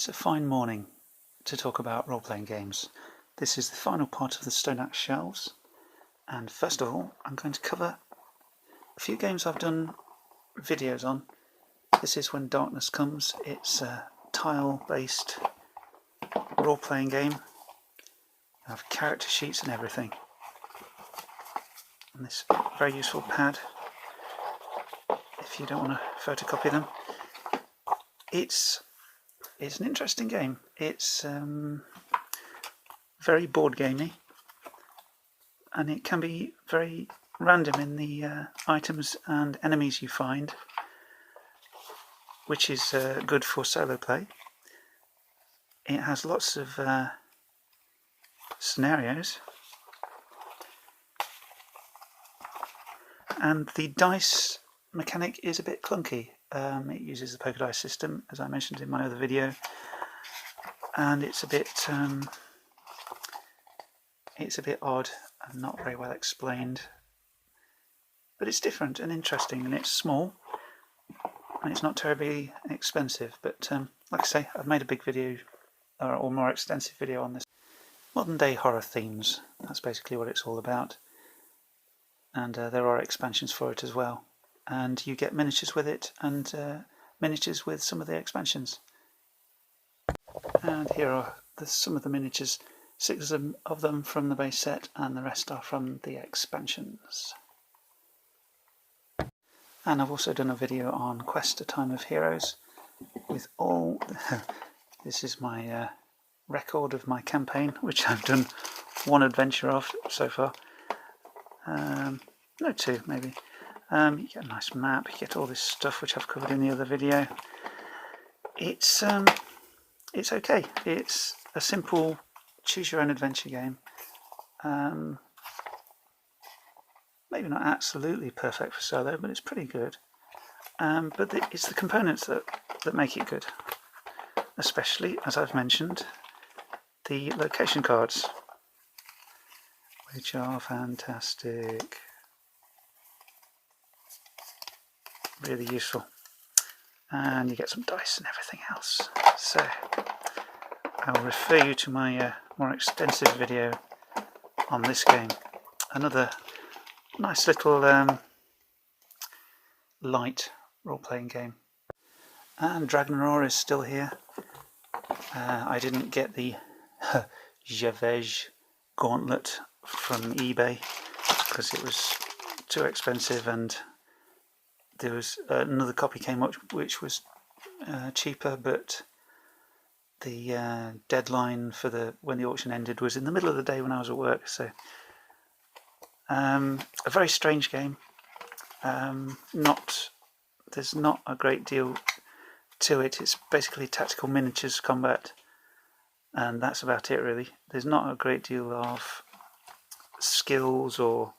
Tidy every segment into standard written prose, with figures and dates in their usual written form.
It's a fine morning to talk about role-playing games. This is the final part of the Stoneaxe Shelves, and first of all I'm going to cover a few games I've done videos on. This is When Darkness Comes. It's a tile-based role-playing game. I have character sheets and everything. And this very useful pad if you don't want to photocopy them. It's an interesting game. It's very board gamey, and it can be very random in the items and enemies you find, which is good for solo play. It has lots of scenarios, and the dice mechanic is a bit clunky. It uses the poker dice system, as I mentioned in my other video, and it's a bit odd and not very well explained, but it's different and interesting, and it's small and it's not terribly expensive. But like I say, I've made a big video or more extensive video on this. Modern day horror themes, that's basically what it's all about, and there are expansions for it as well. And you get miniatures with it, and miniatures with some of the expansions. And here are some of the miniatures, 6 of them from the base set, and the rest are from the expansions. And I've also done a video on Questor Time of Heroes with all... This is my record of my campaign, which I've done 1 adventure of so far. No, 2 maybe. You get a nice map, you get all this stuff which I've covered in the other video. It's okay. It's a simple choose your own adventure game. Maybe not absolutely perfect for solo, but it's pretty good. But it's the components that make it good. Especially, as I've mentioned, the location cards, which are fantastic. Really useful, and you get some dice and everything else. So I'll refer you to my more extensive video on this game. Another nice little light role-playing game. And Dragon Roar is still here. I didn't get the Javej gauntlet from eBay because it was too expensive, and there was another copy came up which was cheaper, but the deadline for when the auction ended was in the middle of the day when I was at work. So a very strange game. There's not a great deal to it. It's basically tactical miniatures combat, and that's about it really. There's not a great deal of skills or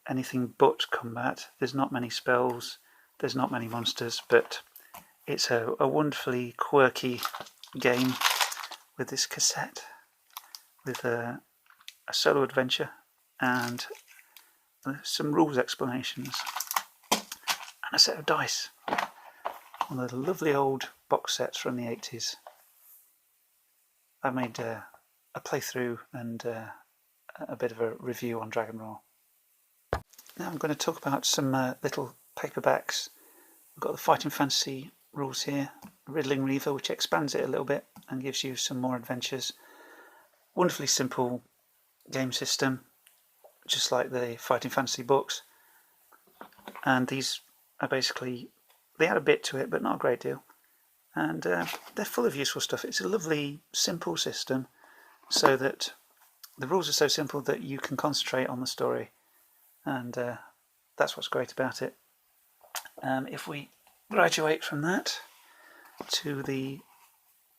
anything but combat. There's not many spells, there's not many monsters, but it's a wonderfully quirky game with this cassette, with a solo adventure and some rules explanations, and a set of dice. One of the lovely old box sets from the 80s. I made a playthrough and a bit of a review on Dragon Roar. Now I'm going to talk about some little paperbacks. We've got the Fighting Fantasy rules here, Riddling Reaver, which expands it a little bit and gives you some more adventures. Wonderfully simple game system, just like the Fighting Fantasy books. And these are basically, they add a bit to it, but not a great deal. And they're full of useful stuff. It's a lovely, simple system, so that the rules are so simple that you can concentrate on the story. And that's what's great about it. If we graduate from that to the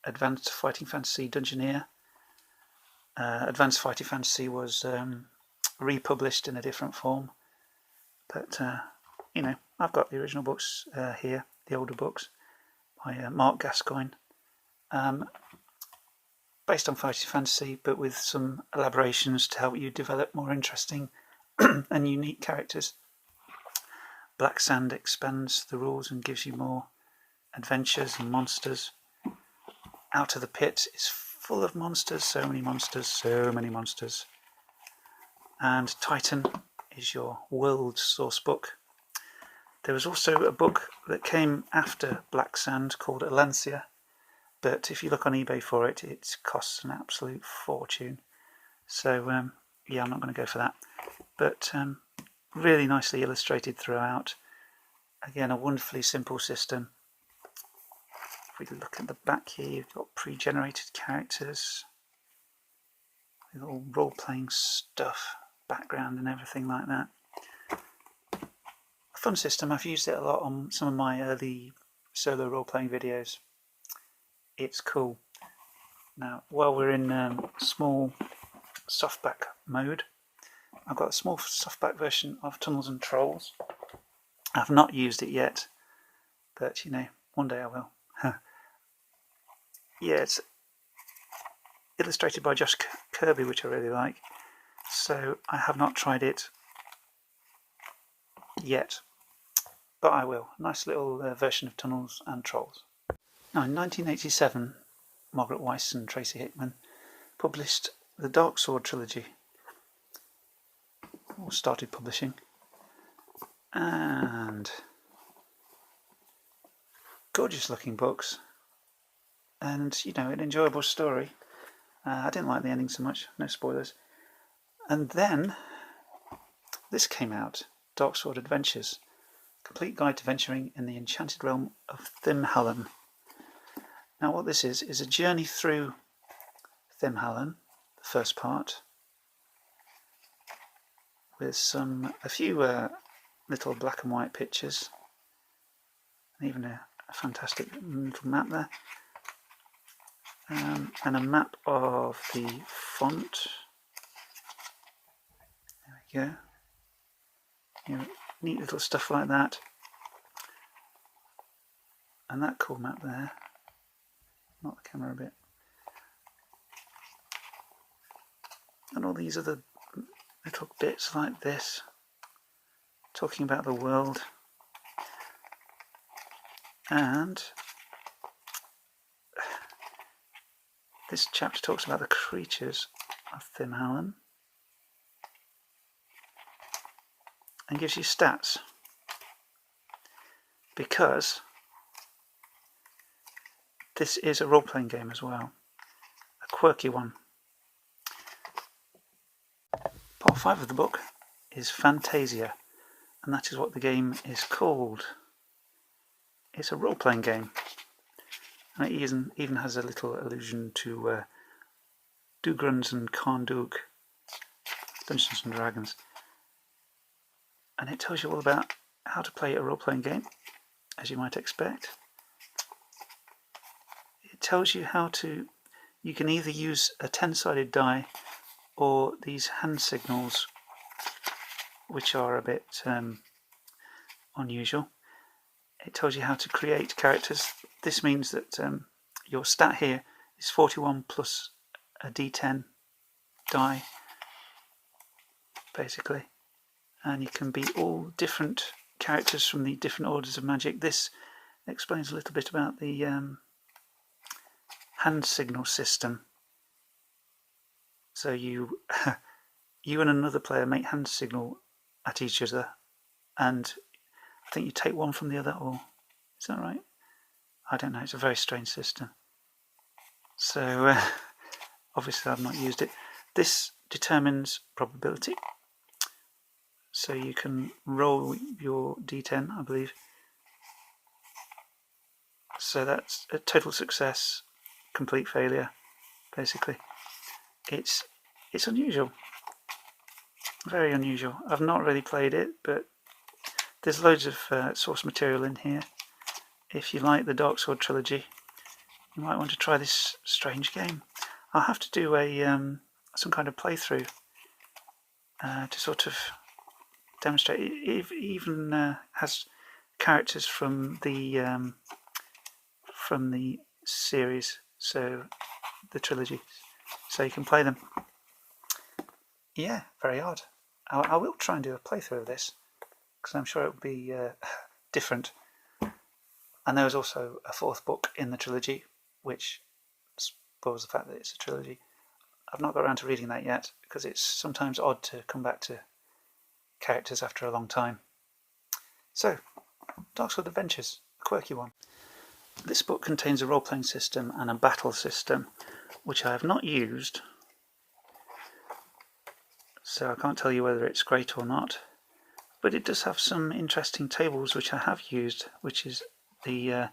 Advanced Fighting Fantasy Dungeoneer, Advanced Fighting Fantasy was republished in a different form, but you know, I've got the original books here, the older books by Mark Gascoigne, based on Fighting Fantasy, but with some elaborations to help you develop more interesting and unique characters. Black Sand expands the rules and gives you more adventures and monsters. Out of the Pit is full of monsters, so many monsters, so many monsters. And Titan is your world source book. There was also a book that came after Black Sand called Alancia, but if you look on eBay for it, it costs an absolute fortune. So yeah, I'm not going to go for that. But really nicely illustrated throughout. Again, a wonderfully simple system. If we look at the back here, you've got pre-generated characters with all role-playing stuff, background and everything like that. A fun system. I've used it a lot on some of my early solo role-playing videos. It's cool. Now, while we're in small softback mode, I've got a small softback version of Tunnels and Trolls. I've not used it yet, but you know, one day I will. Yeah, it's illustrated by Josh Kirby, which I really like. So I have not tried it yet, but I will. Nice little version of Tunnels and Trolls. Now, in 1987, Margaret Weiss and Tracy Hickman published the Dark Sword trilogy, or started publishing, and gorgeous looking books, and you know, an enjoyable story. I didn't like the ending so much, no spoilers. And then this came out, Dark Sword Adventures, Complete Guide to Venturing in the Enchanted Realm of Thimhallan. Now what this is a journey through Thimhallan, the first part, with a few little black and white pictures, and even a fantastic little map there, and a map of the font. There we go. You know, neat little stuff like that, and that cool map there. Not the camera a bit. And all these other little bits like this, talking about the world. And this chapter talks about the creatures of Thimhallan and gives you stats, because this is a role-playing game as well, a quirky one. Part 5 of the book is Fantasia, and that is what the game is called. It's a role-playing game, and it even has a little allusion to Dugruns and Karndug, Dungeons and Dragons. And it tells you all about how to play a role-playing game, as you might expect. It tells you how to, you can either use a 10-sided die or these hand signals, which are a bit unusual. It tells you how to create characters. This means that your stat here is 41 plus a d10 die, basically. And you can be all different characters from the different orders of magic. This explains a little bit about the hand signal system. So you and another player make hand signal at each other, and I think you take one from the other, or is that right? I don't know, it's a very strange system. So obviously I've not used it. This determines probability. So you can roll your d10, I believe. So that's a total success, complete failure, basically. It's unusual, very unusual. I've not really played it, but there's loads of source material in here. If you like the Dark Sword trilogy, you might want to try this strange game. I'll have to do some kind of playthrough to sort of demonstrate. It even has characters from the series, so the trilogy, so you can play them. Yeah, very odd. I will try and do a playthrough of this, because I'm sure it will be different. And there was also a fourth book in the trilogy, which spoils the fact that it's a trilogy. I've not got around to reading that yet because it's sometimes odd to come back to characters after a long time. So, Dark Sword Adventures, a quirky one. This book contains a role-playing system and a battle system, which I have not used, so I can't tell you whether it's great or not. But it does have some interesting tables which I have used, which is the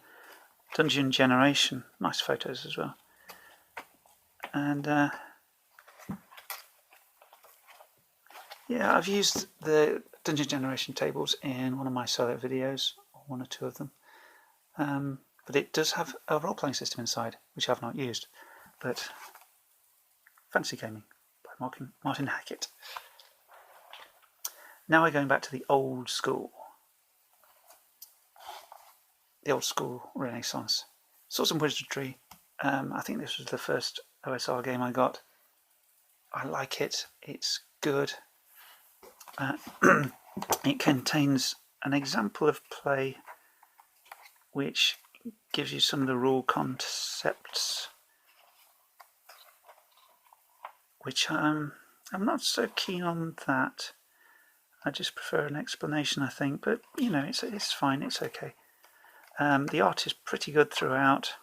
dungeon generation. Nice photos as well. And yeah, I've used the dungeon generation tables in one of my solo videos, or one or two of them. But it does have a role-playing system inside, which I've not used. But Fantasy Gaming by Martin Hackett. Now we're going back to the old school. The old school Renaissance. Swords and Wizardry. I think this was the first OSR game I got. I like it. It's good. It contains an example of play which gives you some of the rule concepts, which I'm not so keen on that. I just prefer an explanation, I think, but you know, it's fine, it's okay. The art is pretty good throughout,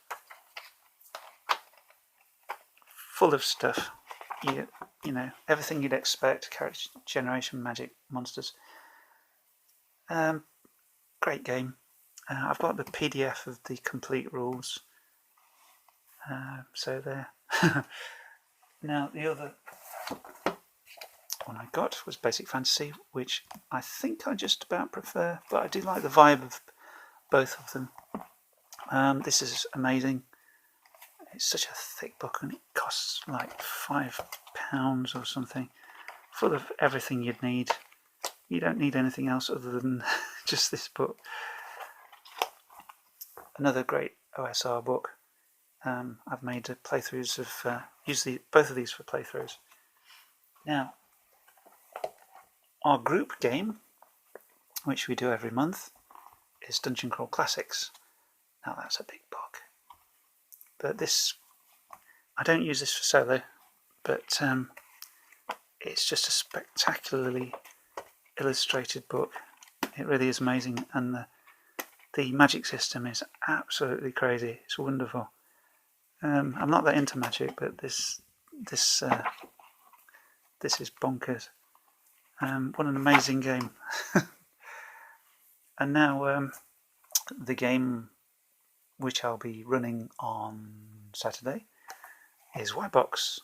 full of stuff. You know, everything you'd expect: character generation, magic, monsters. Great game. I've got the PDF of the complete rules, so there. Now the other one I got was Basic Fantasy, which I think I just about prefer, but I do like the vibe of both of them. This is amazing. It's such a thick book and it costs like £5 or something, full of everything you'd need. You don't need anything else other than just this book. Another great OSR book. I've made playthroughs of, used both of these for playthroughs. Now, our group game, which we do every month, is Dungeon Crawl Classics. Now that's a big book. But this, I don't use this for solo, but it's just a spectacularly illustrated book. It really is amazing, and the magic system is absolutely crazy. It's wonderful. I'm not that into magic, but this is bonkers. What an amazing game. And now the game which I'll be running on Saturday is White Box.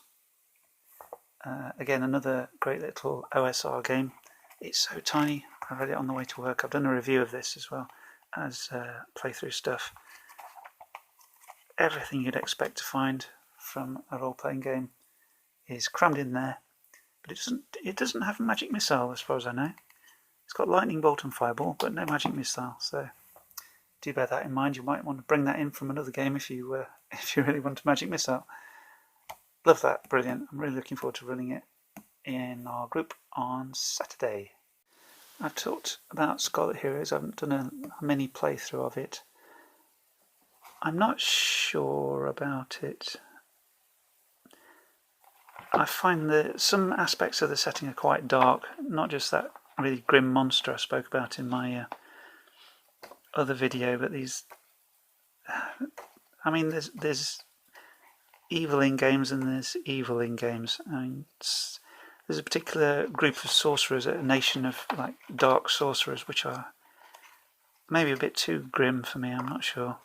Again, another great little OSR game. It's so tiny. I read it on the way to work. I've done a review of this as well as playthrough stuff. Everything you'd expect to find from a role-playing game is crammed in there, but it doesn't have a magic missile as far as I know. It's got lightning bolt and fireball, but no magic missile. So do bear that in mind. You might want to bring that in from another game if you really want a magic missile. Love that, brilliant. I'm really looking forward to running it in our group on Saturday. I've talked about Scarlet Heroes. I haven't done a mini playthrough of it. I'm not sure about it. I find that some aspects of the setting are quite dark, not just that really grim monster I spoke about in my other video, but these, I mean, there's evil in games and there's evil in games. I mean, there's a particular group of sorcerers, a nation of like dark sorcerers, which are maybe a bit too grim for me, I'm not sure.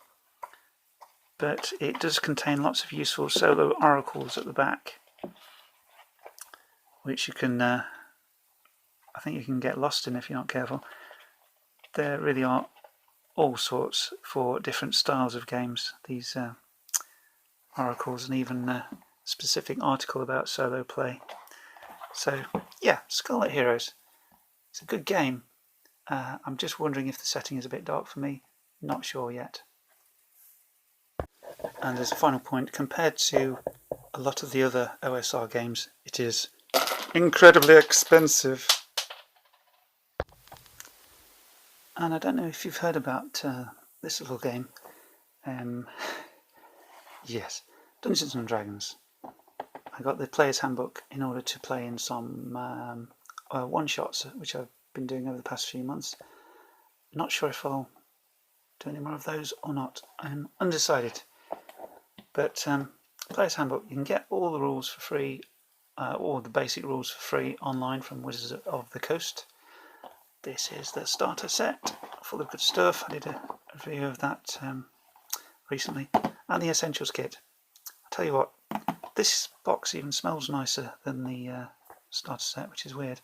But it does contain lots of useful solo oracles at the back, which you can, I think you can get lost in if you're not careful. There really are all sorts for different styles of games, these oracles, and even a specific article about solo play. So yeah, Scarlet Heroes. It's a good game. I'm just wondering if the setting is a bit dark for me. Not sure yet. And as a final point, compared to a lot of the other OSR games, it is incredibly expensive. And I don't know if you've heard about this little game. Yes, Dungeons and Dragons. I got the Player's Handbook in order to play in some one-shots, which I've been doing over the past few months. Not sure if I'll do any more of those or not. I'm undecided. But Player's Handbook, you can get all the rules for free, all the basic rules for free online from Wizards of the Coast. This is the starter set, full of good stuff. I did a review of that recently. And the Essentials kit. I'll tell you what, this box even smells nicer than the starter set, which is weird.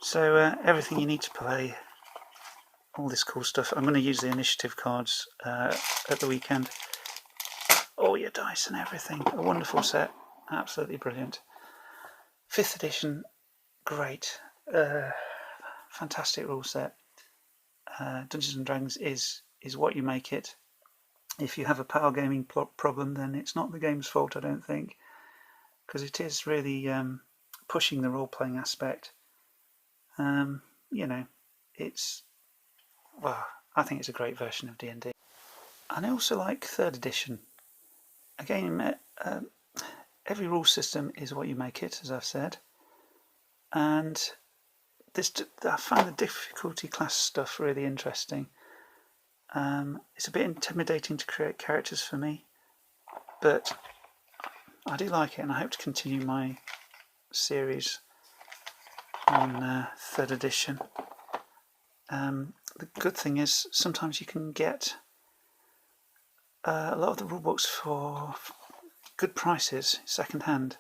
So everything you need to play, all this cool stuff. I'm going to use the initiative cards at the weekend. All your dice and everything. A wonderful set. Absolutely brilliant. 5th edition, great. Fantastic rule set. Dungeons and Dragons is what you make it. If you have a power gaming problem, then it's not the game's fault, I don't think, because it is really pushing the role-playing aspect. You know, it's, well, I think it's a great version of D&D. And I also like 3rd edition. Again, every rule system is what you make it, as I've said. And I found the difficulty class stuff really interesting. It's a bit intimidating to create characters for me, but I do like it, and I hope to continue my series on 3rd edition. The good thing is sometimes you can get a lot of the rule books for good prices, second hand,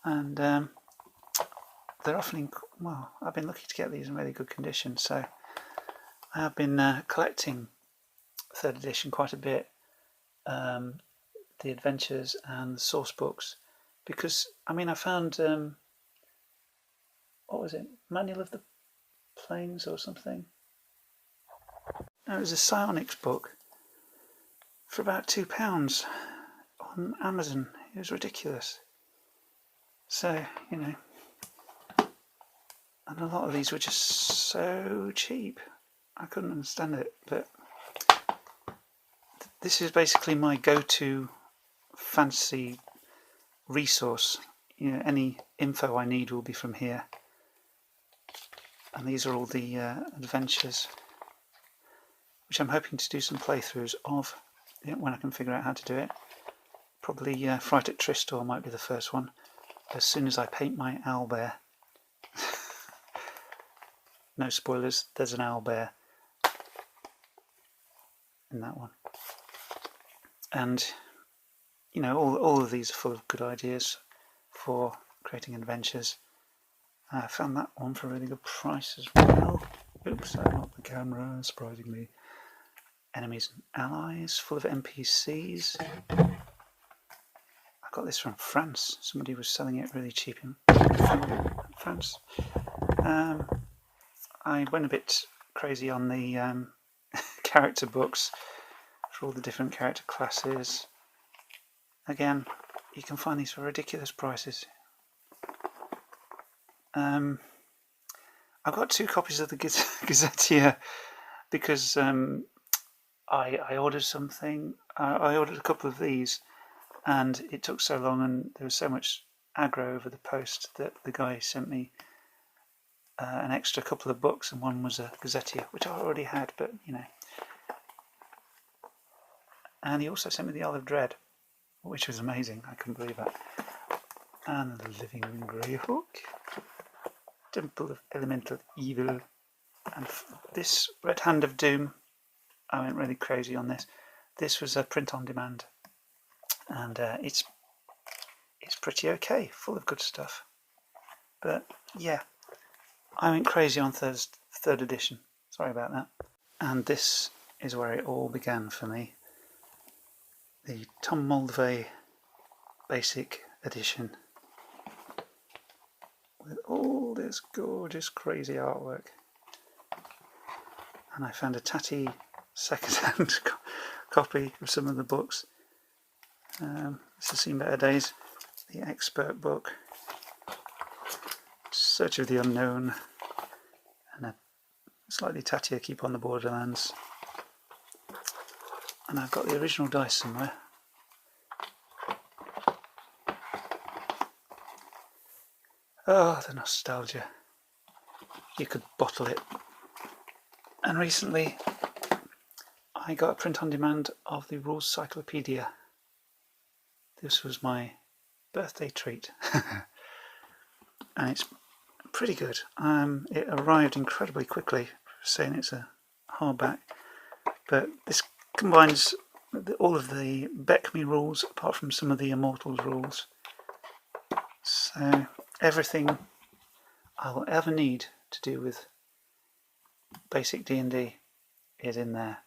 and they're often well, I've been lucky to get these in really good condition, so I have been collecting 3rd edition quite a bit, the adventures and the source books, because I mean I found what was it, Manual of the Planes or something? No, it was a psionics book for about £2 on Amazon. It was ridiculous. So, you know, and a lot of these were just so cheap. I couldn't understand it, but this is basically my go-to fantasy resource. You know, any info I need will be from here. And these are all the adventures, which I'm hoping to do some playthroughs of when I can figure out how to do it. Probably Fright at Tristor might be the first one, as soon as I paint my owlbear. No spoilers, there's an owlbear in that one. And, you know, all of these are full of good ideas for creating adventures. I found that one for a really good price as well. Oops, I knocked the camera, surprisingly. Enemies and Allies, full of NPCs. I got this from France. Somebody was selling it really cheap in France. I went a bit crazy on the character books for all the different character classes. Again, you can find these for ridiculous prices. I've got 2 copies of the Gazetteer because I ordered something. I ordered a couple of these, and it took so long, and there was so much aggro over the post that the guy sent me an extra couple of books, and one was a Gazetteer, which I already had, but you know. And he also sent me the Isle of Dread, which was amazing. I couldn't believe that. And the Living Greyhook, Temple of Elemental Evil, and this Red Hand of Doom. I went really crazy on this. This was a print on demand, and it's pretty okay, full of good stuff. But yeah, I went crazy on 3rd edition. Sorry about that. And this is where it all began for me. The Tom Moldvay Basic Edition, with all this gorgeous, crazy artwork. And I found a tatty second-hand copy of some of the books. This has seen better days. The Expert book, Search of the Unknown, and a slightly tattier Keep on the Borderlands. And I've got the original dice somewhere. Oh, the nostalgia. You could bottle it. And recently I got a print on demand of the Rules Cyclopedia. This was my birthday treat. And it's pretty good. It arrived incredibly quickly, saying it's a hardback. But this combines all of the Beckme rules, apart from some of the Immortals rules. So everything I will ever need to do with basic D&D is in there.